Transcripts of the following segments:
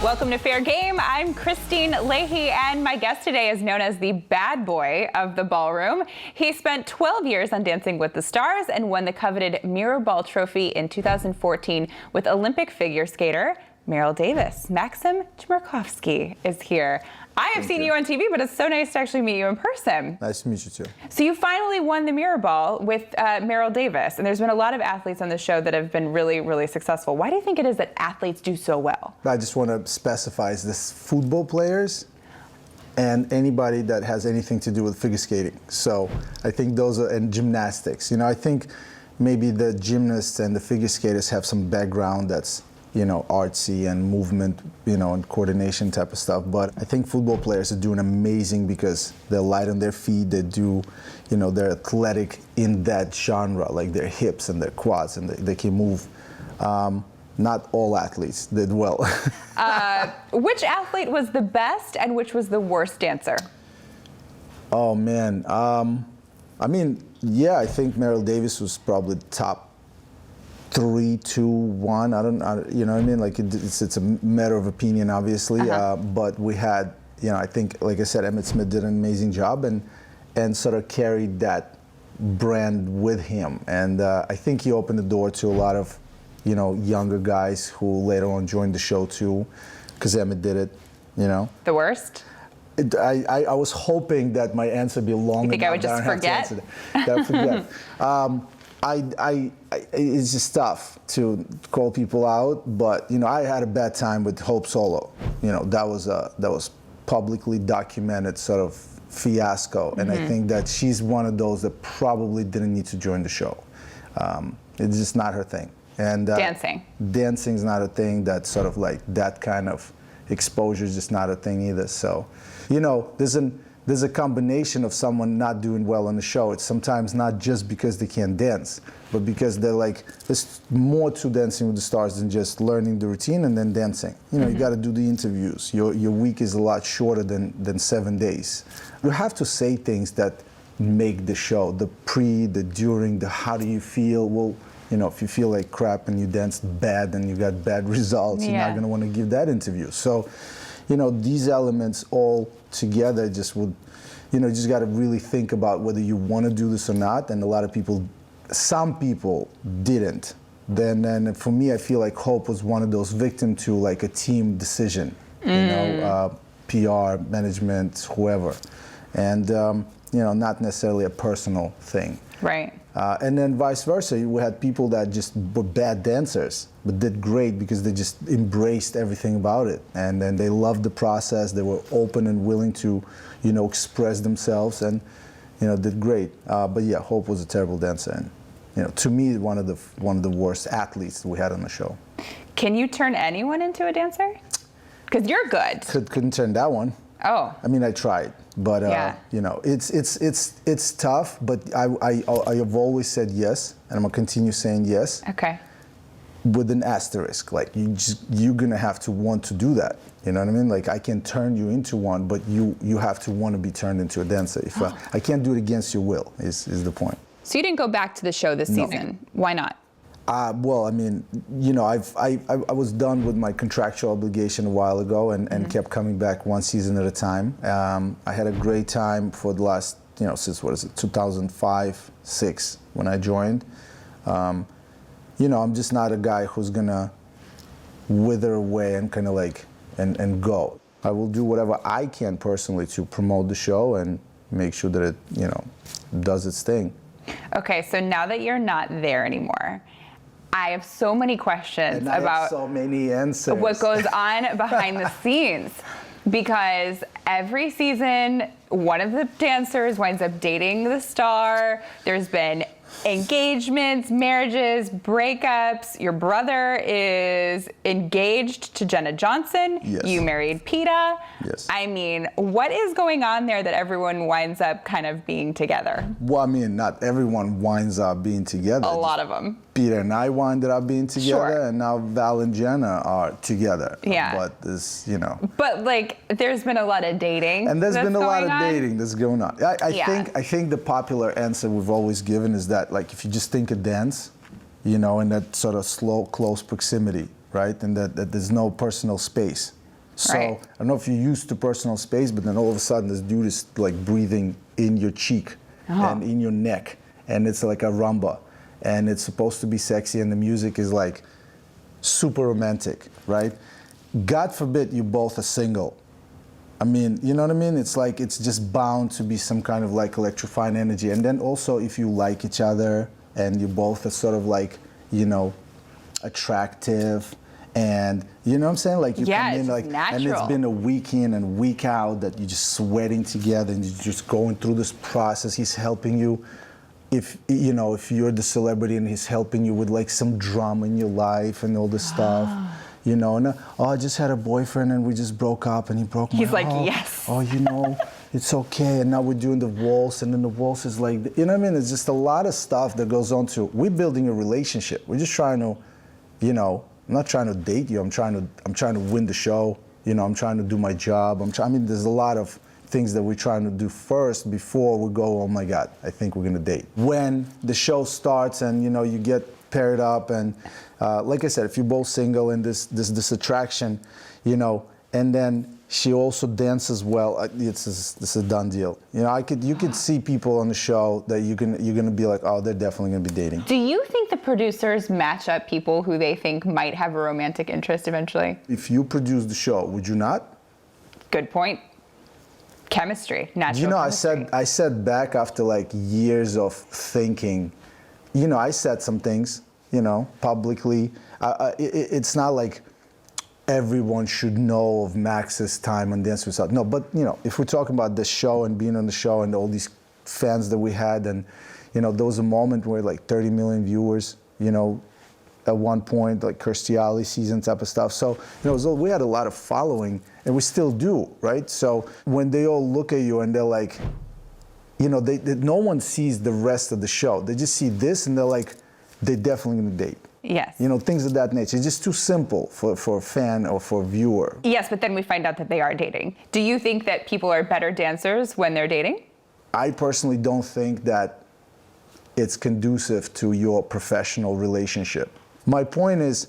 Welcome to Fair Game. I'm Kristine Leahy, and my guest today is known as the bad boy of the ballroom. He spent 12 years on Dancing with the Stars and won the coveted Mirror Ball Trophy in 2014 with Olympic figure skater Meryl Davis. Maksim Chmerkovskiy is here. I have seen you on TV, but it's so nice to actually meet you in person. Nice to meet you too. So you finally won the Mirror Ball with Meryl Davis, and there's been a lot of athletes on the show that have been really, really successful. Why do you think it is that athletes do so well? I just want to specify this: football players and anybody that has anything to do with figure skating. So I think those are, and gymnastics. You know, I think maybe the gymnasts and the figure skaters have some background that's, you know, artsy and movement, you know, and coordination type of stuff. But I think football players are doing amazing because they're light on their feet. They do, you know, they're athletic in that genre, like their hips and their quads, and they can move. Not all athletes did well. Which athlete was the best and which was the worst dancer? Oh man, I mean, yeah, I think Meryl Davis was probably top 3, 2, 1. I don't, you know what I mean? Like it's a matter of opinion, obviously. But we had, you know, I think, like I said, Emmett Smith did an amazing job and sort of carried that brand with him. And I think he opened the door to a lot of, you know, younger guys who later on joined the show too, because Emmett did it, you know. The worst? I was hoping that my answer would be long enough. You think I would just forget? It's just tough to call people out, but you know, I had a bad time with Hope Solo. You know, that was publicly documented sort of fiasco, and I think that she's one of those that probably didn't need to join the show. It's just not her thing. And dancing's not a thing. That's sort of like that kind of exposure is just not a thing either. So, you know, there's a combination of someone not doing well on the show. It's sometimes not just because they can't dance, but because they're like, there's more to Dancing with the Stars than just learning the routine and then dancing. You know, you got to do the interviews. Your week is a lot shorter than 7 days. You have to say things that make the show, the pre, the during, the how do you feel. Well, you know, if you feel like crap and you danced bad and you got bad results, you're not going to want to give that interview. So, you know, these elements all together just would, you know, you just got to really think about whether you want to do this or not. And a lot of people, some people didn't. Then for me, I feel like Hope was one of those victim to like a team decision, you know, PR, management, whoever. And, you know, not necessarily a personal thing. Right. And then vice versa, we had people that just were bad dancers, but did great because they just embraced everything about it. And then they loved the process. They were open and willing to, you know, express themselves and, you know, did great. But yeah, Hope was a terrible dancer. And, you know, to me, one of the worst athletes we had on the show. Can you turn anyone into a dancer? Because you're good. Couldn't turn that one. Oh. I mean, I tried, but you know, it's tough. But I have always said yes, and I'm gonna continue saying yes. Okay. With an asterisk, like you're gonna have to want to do that. You know what I mean? Like I can turn you into one, but you have to want to be turned into a dancer. If I can't do it against your will, is the point. So you didn't go back to the show this season. Why not? Well, I mean, you know, I was done with my contractual obligation a while ago and kept coming back one season at a time. I had a great time for the last, you know, since, 2005-06 when I joined. You know, I'm just not a guy who's gonna wither away and kind of like, and go. I will do whatever I can personally to promote the show and make sure that it, you know, does its thing. Okay, so now that you're not there anymore, I have so many questions about so many answers. What goes on behind the scenes. Because every season, one of the dancers winds up dating the star. There's been engagements, marriages, breakups. Your brother is engaged to Jenna Johnson. Yes. You married Peta. Yes. I mean, what is going on there that everyone winds up kind of being together? Well, I mean, not everyone winds up being together. A lot of them. Peta and I winded up being together, and now Val and Jenna are together. Yeah. But this, you know. But like, there's been a lot of dating. And there's been a lot of dating that's going on. I think the popular answer we've always given is that, like, if you just think of dance, you know, in that sort of slow, close proximity, right, and that there's no personal space, So Right. I don't know if you're used to personal space, but then all of a sudden this dude is like breathing in your cheek and in your neck, and it's like a rumba, and it's supposed to be sexy, and the music is like super romantic, right? God forbid you both are single. I mean, you know what I mean? It's like, it's just bound to be some kind of like electrifying energy. And then also if you like each other and you both are sort of like, you know, attractive, and you know what I'm saying? Like you Yeah, come in it's like, natural. and it's been a week in and week out that you're just sweating together and you're just going through this process. He's helping you. If, you know, if you're the celebrity and he's helping you with like some drama in your life and all this stuff. You know, and I just had a boyfriend and we just broke up and he broke my He's like, heart. yes. Oh, you know, it's okay. And now we're doing the waltz, and then the waltz is like, you know what I mean? It's just a lot of stuff that goes on to, we're building a relationship. We're just trying to, you know, I'm not trying to date you. I'm trying to win the show. You know, I'm trying to do my job. I mean, there's a lot of things that we're trying to do first before we go, oh my God, I think we're gonna date. When the show starts and, you know, you get paired up and like I said, if you're both single and this attraction, you know, and then she also dances well, this is a done deal. You know, you could see people on the show that you're gonna be like, oh, they're definitely gonna be dating. Do you think the producers match up people who they think might have a romantic interest eventually? If you produce the show, would you not? Good point. Chemistry, natural You know, chemistry. I said back after like years of thinking, you know, I said some things, you know, publicly. It's not like everyone should know of Max's time on Dance with Stars. No, but you know, if we're talking about the show and being on the show and all these fans that we had, and you know, there was a moment where like 30 million viewers, you know, at one point, like Kirstie Alley season type of stuff. So, you know, we had a lot of following, and we still do, right? So when they all look at you and they're like, you know, no one sees the rest of the show. They just see this and they're like, they're definitely gonna date. Yes. You know, things of that nature. It's just too simple for a fan or for a viewer. Yes, but then we find out that they are dating. Do you think that people are better dancers when they're dating? I personally don't think that it's conducive to your professional relationship. My point is,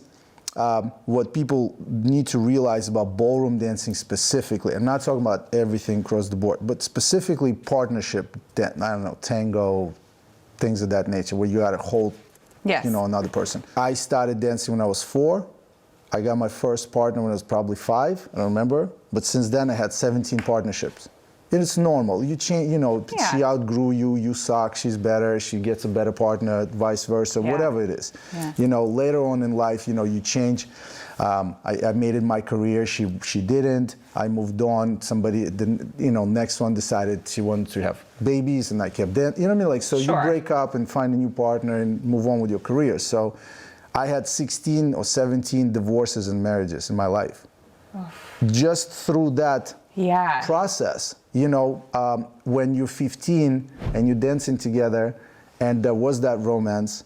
what people need to realize about ballroom dancing specifically, I'm not talking about everything across the board, but specifically partnership, I don't know, tango, things of that nature, where you got to hold, Yes. you know, another person. I started dancing when I was 4. I got my first partner when I was probably 5, I don't remember. But since then I had 17 partnerships. And it's normal. You change, you know, Yeah. She outgrew you, you suck, she's better, she gets a better partner, vice versa, Yeah. whatever it is. Yeah. You know, later on in life, you know, you change. I made it my career, she didn't. I moved on, you know, next one decided she wanted to have babies, and I kept dancing. You know what I mean? Like, so Sure. you break up and find a new partner and move on with your career. So I had 16 or 17 divorces and marriages in my life. Just through that Yeah. process. You know, when you're 15 and you're dancing together and there was that romance,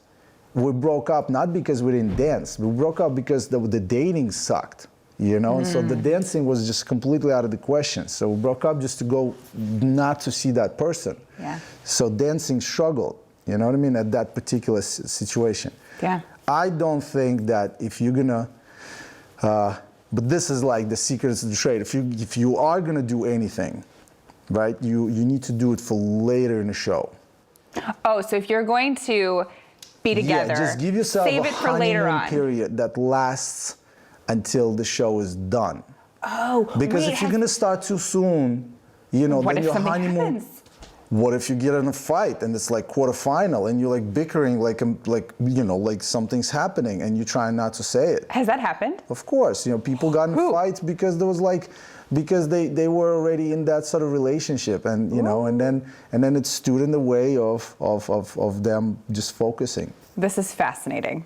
we broke up not because we didn't dance. We broke up because the dating sucked, you know? And so the dancing was just completely out of the question. So we broke up just to go not to see that person. Yeah. So dancing struggled, you know what I mean, at that particular situation. Yeah. I don't think that if you're gonna, but this is like the secrets of the trade. If you are gonna do anything, right, you need to do it for later in the show. Oh, so if you're going to be together, Yeah, just give yourself save a it for later honeymoon on. period that lasts until the show is done. Oh, Because wait, if you're gonna start too soon, you know, what then if your something honeymoon. happens? What if you get in a fight and it's like quarterfinal and you're like bickering like you know, like something's happening and you're trying not to say it? Has that happened? Of course, you know, people got in Who? fights because there was like, because they were already in that sort of relationship, and you know, and then it stood in the way of them just focusing. This is fascinating.